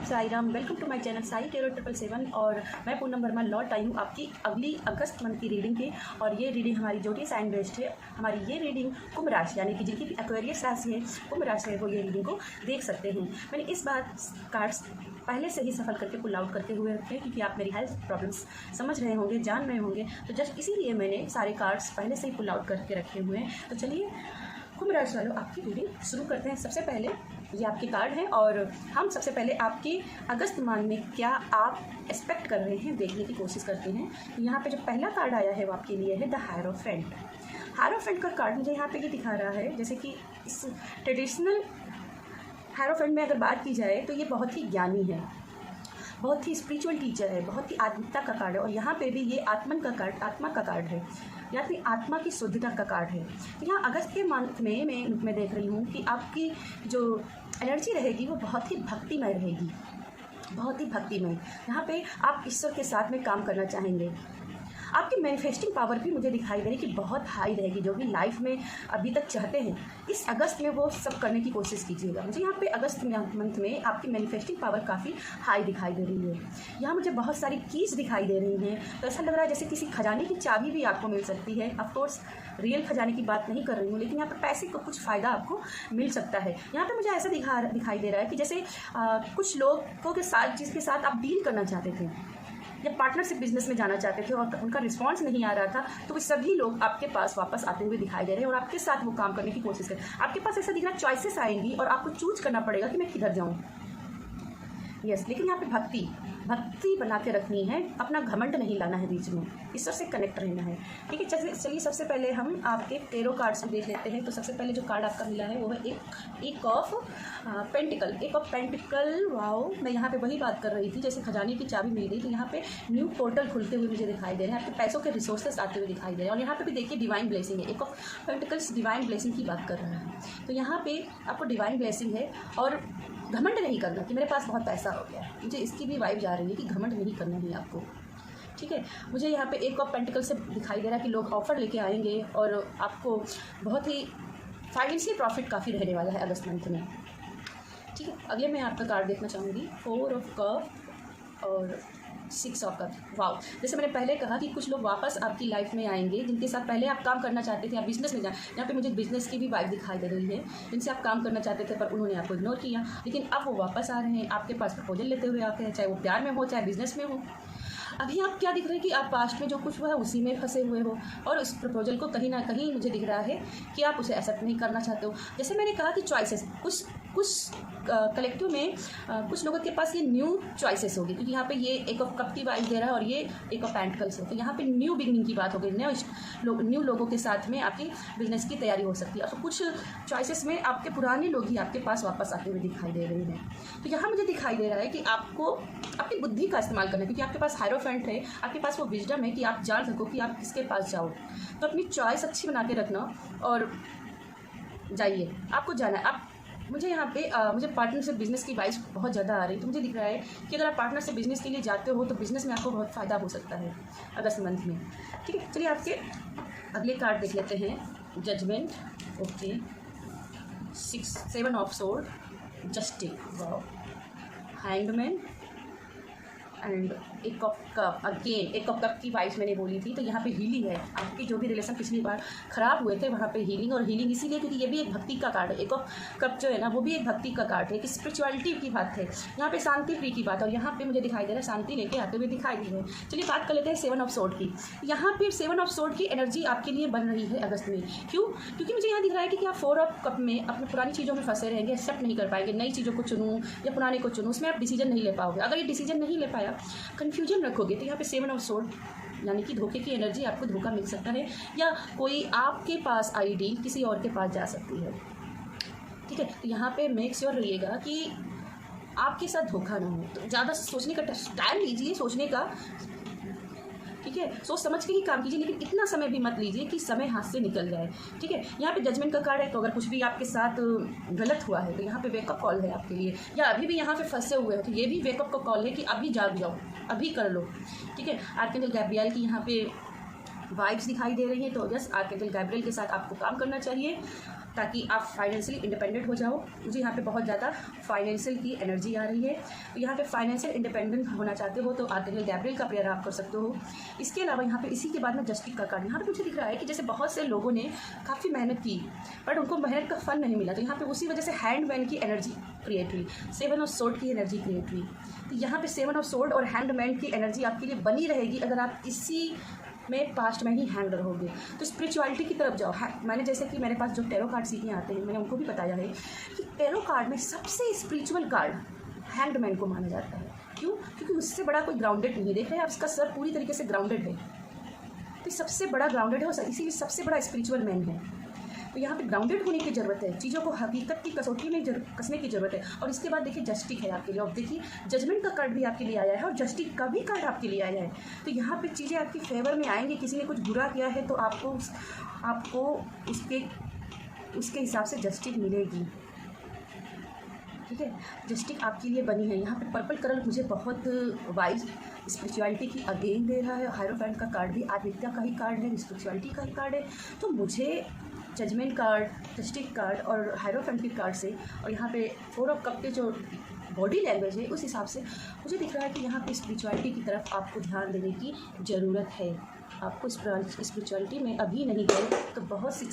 Sai Ram, welcome to my channel Sai tarot 777। और मैं पूनम वर्मा लौट आई हूँ आपकी अगली अगस्त मंथ की रीडिंग के। और ये रीडिंग हमारी जोटी साइन बेस्ड है। हमारी ये रीडिंग कुंभ राशि यानी कि जिनकी भी एक्वेरियस राशि है, कुंभ राशि है, वो ये रीडिंग को देख सकते हैं। मैंने इस बार कार्ड्स पहले से ही सफल करके पुल आउट करते हुए रखे, क्योंकि आप मेरी हेल्थ प्रॉब्लम्स समझ रहे होंगे, जान रहे होंगे, तो जस्ट इसीलिए मैंने सारे कार्ड्स पहले से ही पुल आउट करके रखे हुए हैं। तो चलिए कुंभ राशि वालों, आपकी रीडिंग शुरू करते हैं। सबसे पहले ये आपके कार्ड हैं और हम सबसे पहले आपके अगस्त माह में क्या आप एक्सपेक्ट कर रहे हैं देखने की कोशिश करते हैं। यहाँ पे जो पहला कार्ड आया है वो आपके लिए है द हायरोफेंट। हायरोफेंट का कार्ड मुझे यहाँ पे ये दिखा रहा है, जैसे कि इस ट्रेडिशनल हायरोफेंट में अगर बात की जाए तो ये बहुत ही ज्ञानी है, बहुत ही स्पिरिचुअल टीचर है, बहुत ही आत्मिकता का कार्ड है। और यहाँ पे भी ये आत्मा का कार्ड है, या फिर आत्मा की शुद्धता का कार्ड है। तो यहाँ अगस्त के मंथ में मैं देख रही हूँ कि आपकी जो एनर्जी रहेगी वो बहुत ही भक्तिमय रहेगी, बहुत ही भक्तिमय। यहाँ पे आप ईश्वर के साथ में काम करना चाहेंगे। आपकी मैनिफेस्टिंग पावर भी मुझे दिखाई दे रही कि बहुत हाई रहेगी। जो भी लाइफ में अभी तक चाहते हैं, इस अगस्त में वो सब करने की कोशिश कीजिएगा। मुझे यहाँ पे अगस्त मंथ में आपकी मैनिफेस्टिंग पावर काफ़ी हाई दिखाई दे रही है। यहाँ मुझे बहुत सारी कीज दिखाई दे रही हैं, तो ऐसा लग रहा है जैसे किसी खजाने की चाबी भी आपको मिल सकती है। ऑफकोर्स रियल खजाने की बात नहीं कर रही हूँ, लेकिन यहाँ पर पैसे को कुछ फ़ायदा आपको मिल सकता है। यहाँ पर मुझे ऐसा दिखाई दे रहा है कि जैसे कुछ लोगों के साथ जिसके साथ आप डील करना चाहते थे या पार्टनरशिप बिजनेस में जाना चाहते थे और उनका रिस्पांस नहीं आ रहा था, तो वो सभी लोग आपके पास वापस आते हुए दिखाई दे रहे हैं और आपके साथ वो काम करने की कोशिश करें। आपके पास ऐसा दिख रहा है चॉइसेस आएंगी और आपको चूज करना पड़ेगा कि मैं किधर जाऊँ। यस, लेकिन यहाँ पे भक्ति बना के रखनी है, अपना घमंड नहीं लाना है बीच में, ईश्वर से कनेक्ट रहना है। ठीक है, चलिए सबसे पहले हम आपके टेरो कार्ड्स को देख लेते हैं। तो सबसे पहले जो कार्ड आपका मिला है वो है एक ऑफ पेंटिकल। वाओ, मैं यहाँ पे वही बात कर रही थी, जैसे खजाने की चाबी मिल गई। तो यहाँ पे न्यू पोर्टल खुलते हुए मुझे दिखाई दे रहे हैं, आपके पैसों के रिसोर्सेस आते हुए दिखाई दे रहे हैं। और यहाँ पे भी देखिए डिवाइन ब्लेसिंग है, एक ऑफ पेंटिकल्स डिवाइन ब्लेसिंग की बात कर रहा है। तो यहाँ पे आपको डिवाइन ब्लेसिंग है और घमंड नहीं करना कि मेरे पास बहुत पैसा हो गया। मुझे इसकी भी वाइब जा रही है कि घमंड नहीं करना है आपको। ठीक है, मुझे यहाँ पे एक ऑफ पेंटिकल से दिखाई दे रहा है कि लोग ऑफर लेके आएंगे और आपको बहुत ही फाइनेंशियल प्रॉफिट काफ़ी रहने वाला है अगस्त मंथ में। ठीक है, अगले मैं आपका कार्ड देखना चाहूँगी 4 ऑफ कप और 6 ऑफ कप। वाओ, जैसे मैंने पहले कहा कि कुछ लोग वापस आपकी लाइफ में आएंगे जिनके साथ पहले आप काम करना चाहते थे, आप बिजनेस में जाए। यहाँ पे मुझे बिजनेस की भी वाइब दिखाई दे रही है, जिनसे आप काम करना चाहते थे पर उन्होंने आपको इग्नोर किया, लेकिन अब वो वापस आ रहे हैं आपके पास प्रपोजल लेते हुए आते हैं, चाहे वो प्यार में हो चाहे बिजनेस में हो। अभी आप क्या दिख रहे हैं कि आप पास्ट में जो कुछ हुआ है उसी में फंसे हुए हो और उस प्रपोजल को कहीं ना कहीं मुझे दिख रहा है कि आप उसे एक्सेप्ट नहीं करना चाहते हो। जैसे मैंने कहा कि चॉइसेस कुछ कलेक्टिव में कुछ लोगों के पास ये न्यू चॉइसेस होगी, क्योंकि यहाँ पे ये एक ऑफ कप की वाइब दे रहा है और ये एक ऑफ पेंटिकल्स है। तो यहाँ पे न्यू बिगनिंग की बात हो गई, न्यू लोगों के साथ में आपकी बिजनेस की तैयारी हो सकती है। तो कुछ चॉइसेस में आपके पुराने लोग ही आपके पास वापस आते हुए दिखाई दे रहे हैं। तो यहाँ मुझे दिखाई दे रहा है कि आपको अपनी बुद्धि का इस्तेमाल करना है, क्योंकि आपके पास हायरोफेंट है, आपके पास वो विजडम है कि आप जान सको कि आप किसके पास जाओ। तो अपनी चॉइस अच्छी बना के रखना और जाइए, आपको जाना है। आप मुझे यहाँ पे मुझे पार्टनरशिप बिजनेस की वाइज बहुत ज़्यादा आ रही है। तो मुझे दिख रहा है कि अगर आप पार्टनरशिप बिजनेस के लिए जाते हो तो बिजनेस में आपको बहुत फ़ायदा हो सकता है अगस्त मंथ में। ठीक है, चलिए आपके अगले कार्ड देख लेते हैं। Judgement, okay, 7 of sword, justice, wow, hangman and ace of cup. Again ace of cup की वाइफ मैंने बोली थी। तो यहाँ पे हीलिंग है, आपकी जो भी रिलेशन पिछली बार ख़राब हुए थे वहाँ पे हीलिंग। और हीलिंग इसीलिए क्योंकि ये भी एक भक्ति का कार्ड है। एक ऑफ कप जो है ना वो भी एक भक्ति का कार्ड है, कि स्पिरिचुअलिटी की बात है। यहाँ पे शांति प्रिय की बात, और यहाँ पे मुझे दिखाई दे रहा है शांति लेके आते हुए दिखाई दी है। चलिए बात कर लेते हैं 7 ऑफ सोर्ड की। यहाँ पे 7 ऑफ सोर्ड की एनर्जी आपके लिए बन रही है अगस्त में। क्यों? क्योंकि मुझे यहाँ दिख रहा है कि आप 4 ऑफ कप में अपनी पुरानी चीज़ों में फंसे रहेंगे, एक्सेप्ट नहीं कर पाएंगे। नई चीज़ों को चुनूँ या पुराने को चुनूँ, उसमें आप डिसीजन नहीं ले पाओगे। अगर ये डिसीजन नहीं ले पाया, कन्फ्यूजन रखोगे, तो यहाँ पे 7 ऑफ सोर्ड यानी कि धोखे की एनर्जी, आपको धोखा मिल सकता है या कोई आपके पास आई डील किसी और के पास जा सकती है। ठीक है, तो यहाँ पे मेक श्योर रहिएगा कि आपके साथ धोखा ना हो। तो ज़्यादा सोचने का टाइम लीजिए, सोचने का, कि ठीक है, सोच समझ के ही काम कीजिए, लेकिन इतना समय भी मत लीजिए कि समय हाथ से निकल जाए। ठीक है, यहाँ पे जजमेंट का कार्ड है, तो अगर कुछ भी आपके साथ गलत हुआ है तो यहाँ पे वेकअप कॉल है आपके लिए, या अभी भी यहाँ पे फंसे हुए हो तो ये भी वेकअप का कॉल है कि अभी जाग जाओ, अभी कर लो। ठीक है, आर्कएंजल गैब्रिएल की यहाँ पे वाइब्स दिखाई दे रही हैं, तो यस आर्कएंजल गैब्रिएल के साथ आपको काम करना चाहिए ताकि आप फाइनेंशियली इंडिपेंडेंट हो जाओ। मुझे यहाँ पे बहुत ज़्यादा फाइनेंशियल की एनर्जी आ रही है, तो यहाँ पे फाइनेंशियल इंडिपेंडेंट होना चाहते हो तो आर्कएंजल गैब्रिएल का प्रेयर आप कर सकते हो। इसके अलावा यहाँ पे इसी के बाद में जस्टिस का कार्ड, यहाँ पे मुझे दिख रहा है कि जैसे बहुत से लोगों ने काफ़ी मेहनत की बट उनको मेहनत का फल नहीं मिला, तो यहाँ पे उसी वजह से हैंडमैन की एनर्जी क्रिएट हुई, 7 ऑफ सोर्ड की एनर्जी क्रिएट हुई। तो यहाँ पे 7 ऑफ सोर्ड और हैंडमैन की एनर्जी आपके लिए बनी रहेगी अगर आप इसी में पास्ट में ही हैंग रहोगे। तो स्पिरिचुअलिटी की तरफ जाओ। मैंने जैसे कि मेरे पास जो टेरो कार्ड सीखने आते हैं, मैंने उनको भी बताया है कि टेरो कार्ड में सबसे स्पिरिचुअल कार्ड हैंगमैन को माना जाता है। क्यों? क्योंकि उससे बड़ा कोई ग्राउंडेड नहीं, देख रहे हैं आप, उसका सर पूरी तरीके से ग्राउंडेड है, तो सबसे बड़ा ग्राउंडेड है और इसीलिए सबसे बड़ा स्पिरिचुअल मैन है। तो यहाँ पे ग्राउंडेड होने की ज़रूरत है, चीज़ों को हकीकत की कसौटी में कसने की ज़रूरत है। और इसके बाद देखिए जस्टिस है आपके लिए, और देखिए जजमेंट का कार्ड भी आपके लिए आया है और जस्टिस का भी कार्ड आपके लिए आया है। तो यहाँ पे चीज़ें आपकी फेवर में आएंगी। किसी ने कुछ बुरा किया है तो आपको उसके हिसाब से जस्टिस मिलेगी। ठीक है, जस्टिस आपके लिए बनी है। यहाँ पे पर्पल कलर मुझे बहुत वाइज स्पिरिचुअलिटी की अगेन दे रहा है। हायरोफेंट का कार्ड भी आदित्य का ही कार्ड है, स्पिरिचुअलिटी का ही कार्ड है। तो मुझे जजमेंट कार्ड, जस्टिस कार्ड और हायरोफेंट के कार्ड से, और यहाँ पे 4 ऑफ कप के जो बॉडी लैंग्वेज है उस हिसाब से मुझे दिख रहा है कि यहाँ पे स्पिरिचुअलिटी की तरफ आपको ध्यान देने की ज़रूरत है। आपको स्पिरिचुअलिटी में अभी नहीं गए तो बहुत सी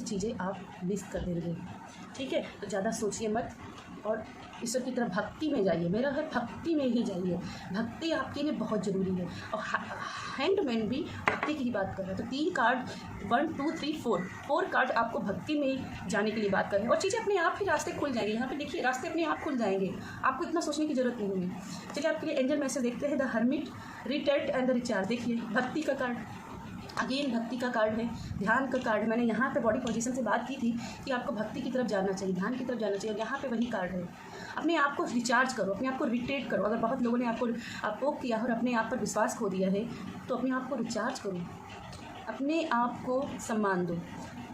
चीज़ें आप मिस कर देंगे। ठीक है, तो ज़्यादा सोचिए मत और ईश्वर की तरफ भक्ति में जाइए। मेरा है भक्ति में ही जाइए, भक्ति आपके लिए बहुत ज़रूरी है। और हैंडमैन भी भक्ति की ही बात कर रहे हैं। तो 3 कार्ड 1 2 3 4 कार्ड आपको भक्ति में जाने के लिए बात कर रहे हैं और चीज़ें अपने आप ही रास्ते खुल जाएंगे। यहाँ पे देखिए रास्ते अपने आप खुल जाएंगे, आपको इतना सोचने की ज़रूरत नहीं है। चलिए आपके लिए एंजल मैसेज देखते हैं। The hermit, retreat and the recharge. देखिए भक्ति का कार्ड, अगेन भक्ति का कार्ड है, ध्यान का कार्ड। मैंने यहाँ पे बॉडी पोजीशन से बात की थी कि आपको भक्ति की तरफ जाना चाहिए, ध्यान की तरफ जाना चाहिए, और यहाँ पे वही कार्ड है। अपने आप को रिचार्ज करो, अपने आप को रिट्रीट करो। अगर बहुत लोगों ने आपको किया और अपने आप पर विश्वास खो दिया है तो अपने आप को रिचार्ज करो, अपने आप को सम्मान दो।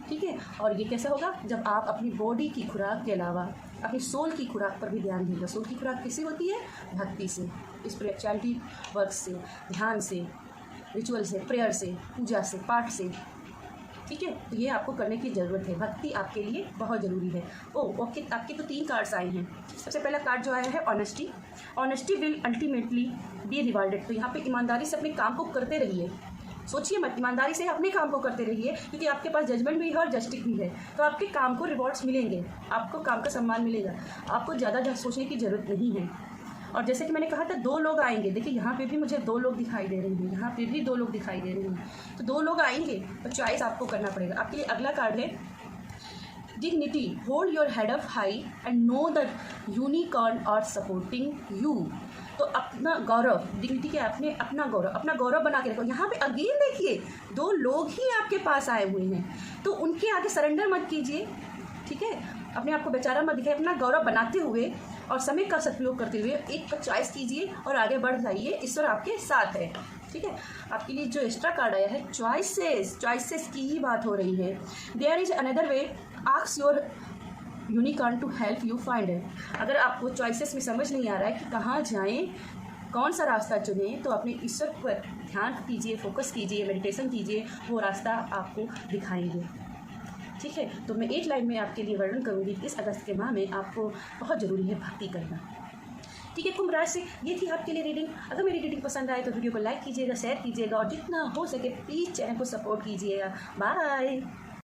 ठीक है, और ये कैसे होगा? जब आप अपनी बॉडी की खुराक के अलावा अपनी सोल की खुराक पर भी ध्यान दीजिए। सोल की खुराक किससे होती है? भक्ति से, स्पिरिचुअलिटी वर्क से, ध्यान से, रिचुअल से, प्रेयर से, पूजा से, पाठ से। ठीक है, तो ये आपको करने की ज़रूरत है। भक्ति आपके लिए बहुत ज़रूरी है। ओके, आपके तो 3 कार्ड्स आए हैं। सबसे पहला कार्ड जो आया है honesty. Honesty will ultimately B rewarded. तो यहाँ पे ईमानदारी से अपने काम को करते रहिए, सोचिए मत, ईमानदारी से अपने काम को करते रहिए, क्योंकि आपके पास जजमेंट भी है और जस्टिस भी है। तो आपके काम को रिवॉर्ड्स मिलेंगे, आपको काम का सम्मान मिलेगा, आपको ज़्यादा सोचने की ज़रूरत नहीं है। और जैसे कि मैंने कहा था 2 लोग आएंगे। देखिए यहाँ पे भी मुझे 2 लोग दिखाई दे रहे हैं, यहाँ पे भी 2 लोग दिखाई दे रहे हैं। तो 2 लोग आएंगे तो चॉइस आपको करना पड़ेगा। आपके लिए अगला कार्ड है dignity. Hold your head up high and know that unicorn are supporting you. तो अपना गौरव, डिग्निटी के अपना गौरव बना के रखो। यहाँ पे अगेन देखिए 2 लोग ही आपके पास आए हुए हैं, तो उनके आगे सरेंडर मत कीजिए। ठीक है, अपने आप को बेचारा मत दिखाइए, अपना गौरव बनाते हुए और समय का सदुपयोग करते हुए एक का चॉइस कीजिए और आगे बढ़ जाइए। ईश्वर आपके साथ है। ठीक है, आपके लिए जो एक्स्ट्रा कार्ड आया है चॉइसेस की ही बात हो रही है। There is another way, ask your unicorn to help you find it. अगर आपको चॉइसेस में समझ नहीं आ रहा है कि कहाँ जाएं, कौन सा रास्ता चुनें, तो अपने ईश्वर पर ध्यान कीजिए, फोकस कीजिए, मेडिटेशन कीजिए, वो रास्ता आपको दिखाएंगे। ठीक है, तो मैं एक लाइन में आपके लिए वर्णन करूँगी कि इस अगस्त के माह में आपको बहुत ज़रूरी है भक्ति करना। ठीक है, कुंभ राशि, ये थी आपके लिए रीडिंग। अगर मेरी रीडिंग पसंद आए तो वीडियो को लाइक कीजिएगा, शेयर कीजिएगा और जितना हो सके प्लीज़ चैनल को सपोर्ट कीजिएगा। बाय।